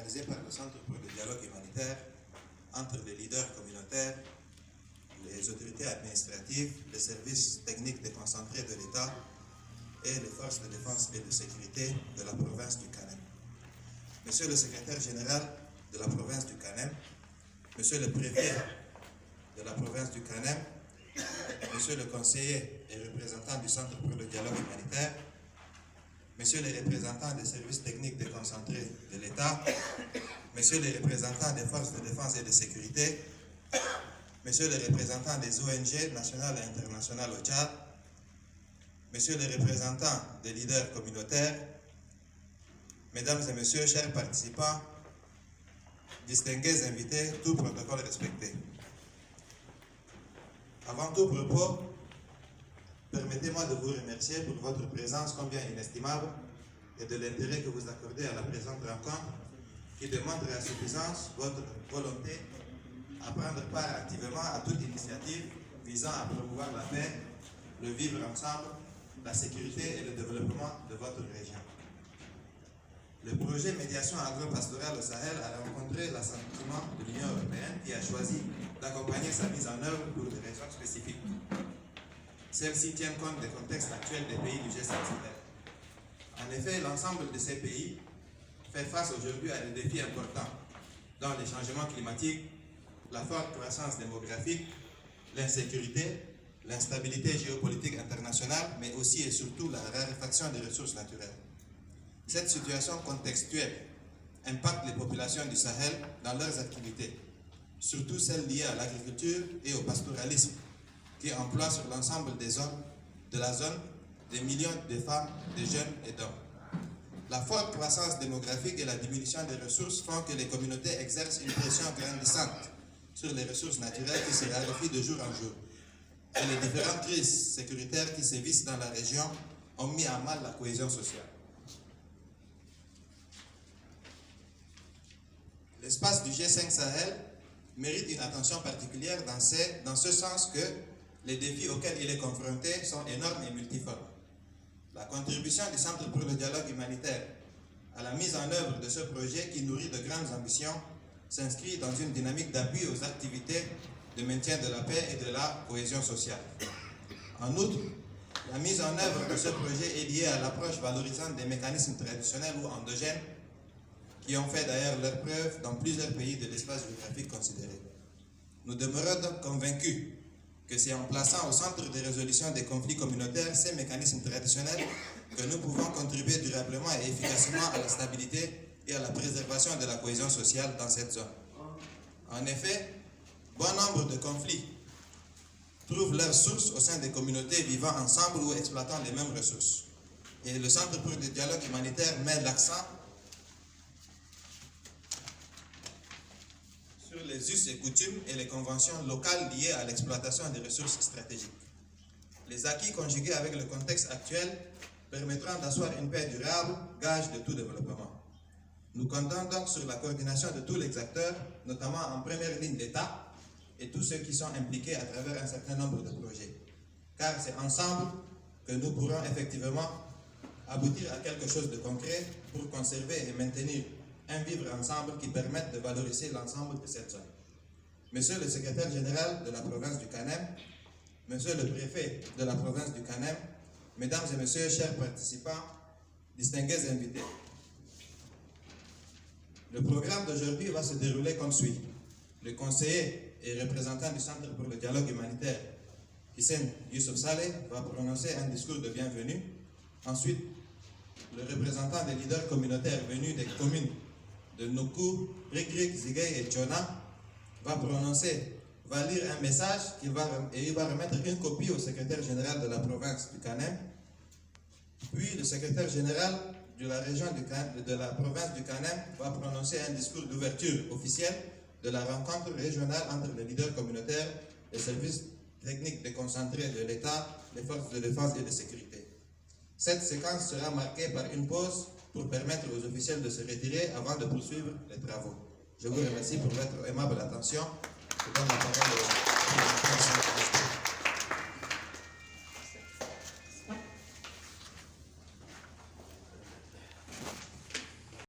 organisé par le Centre pour le dialogue humanitaire entre les leaders communautaires, les autorités administratives, les services techniques déconcentrés de l'État et les forces de défense et de sécurité de la province du Kanem. Monsieur le secrétaire général de la province du Kanem, Monsieur le préfet de la province du Kanem, Monsieur le conseiller et représentant du Centre pour le dialogue humanitaire, Messieurs les représentants des services techniques déconcentrés de l'État, Messieurs les représentants des forces de défense et de sécurité, Messieurs les représentants des ONG nationales et internationales au Tchad, Messieurs les représentants des leaders communautaires, Mesdames et Messieurs, chers participants, distingués invités, tout protocole respecté. Avant tout propos, permettez-moi de vous remercier pour votre présence combien inestimable et de l'intérêt que vous accordez à la présente rencontre qui démontre à suffisance votre volonté à prendre part activement à toute initiative visant à promouvoir la paix, le vivre ensemble, la sécurité et le développement de votre région. Le projet Médiation agro-pastorale au Sahel a rencontré l'assentiment de l'Union européenne qui a choisi d'accompagner sa mise en œuvre pour des raisons spécifiques. Celles-ci tiennent compte des contextes actuels des pays du G5 Sahel. En effet, l'ensemble de ces pays fait face aujourd'hui à des défis importants, dont les changements climatiques, la forte croissance démographique, l'insécurité, l'instabilité géopolitique internationale, mais aussi et surtout la raréfaction des ressources naturelles. Cette situation contextuelle impacte les populations du Sahel dans leurs activités, surtout celles liées à l'agriculture et au pastoralisme, qui emploient sur l'ensemble des zones de la zone des millions de femmes, de jeunes et d'hommes. La forte croissance démographique et la diminution des ressources font que les communautés exercent une pression grandissante sur les ressources naturelles qui se raréfient de jour en jour. Et les différentes crises sécuritaires qui sévissent dans la région ont mis à mal la cohésion sociale. L'espace du G5 Sahel mérite une attention particulière dans ce sens que les défis auxquels il est confronté sont énormes et multiformes. La contribution du Centre pour le dialogue humanitaire à la mise en œuvre de ce projet qui nourrit de grandes ambitions s'inscrit dans une dynamique d'appui aux activités de maintien de la paix et de la cohésion sociale. En outre, la mise en œuvre de ce projet est liée à l'approche valorisante des mécanismes traditionnels ou endogènes qui ont fait d'ailleurs leur preuve dans plusieurs pays de l'espace géographique considéré. Nous demeurons donc convaincus que c'est en plaçant au centre des résolutions des conflits communautaires ces mécanismes traditionnels que nous pouvons contribuer durablement et efficacement à la stabilité et à la préservation de la cohésion sociale dans cette zone. En effet, bon nombre de conflits trouvent leur source au sein des communautés vivant ensemble ou exploitant les mêmes ressources. Et le Centre pour le dialogue humanitaire met l'accent sur les us et coutumes et les conventions locales liées à l'exploitation des ressources stratégiques. Les acquis conjugués avec le contexte actuel permettront d'asseoir une paix durable, gage de tout développement. Nous comptons donc sur la coordination de tous les acteurs, notamment en première ligne l'État et tous ceux qui sont impliqués à travers un certain nombre de projets. Car c'est ensemble que nous pourrons effectivement aboutir à quelque chose de concret pour conserver et maintenir un vivre ensemble qui permette de valoriser l'ensemble de cette zone. Monsieur le secrétaire général de la province du Kanem, Monsieur le préfet de la province du Kanem, Mesdames et Messieurs, chers participants, distingués invités. Le programme d'aujourd'hui va se dérouler comme suit. Le conseiller et représentant du Centre pour le dialogue humanitaire, Hissène Youssouf Saleh, va prononcer un discours de bienvenue. Ensuite, le représentant des leaders communautaires venus des communes de Nuku, Rikrik, Ziguey et Tchona va lire un message il va remettre une copie au secrétaire général de la province du Kanem. Puis le secrétaire général de la région de la province du Kanem va prononcer un discours d'ouverture officielle de la rencontre régionale entre les leaders communautaires, les services techniques déconcentrés de l'État, les forces de défense et de sécurité. Cette séquence sera marquée par une pause pour permettre aux officiels de se retirer avant de poursuivre les travaux. Je vous remercie pour votre aimable attention. Je donne la parole au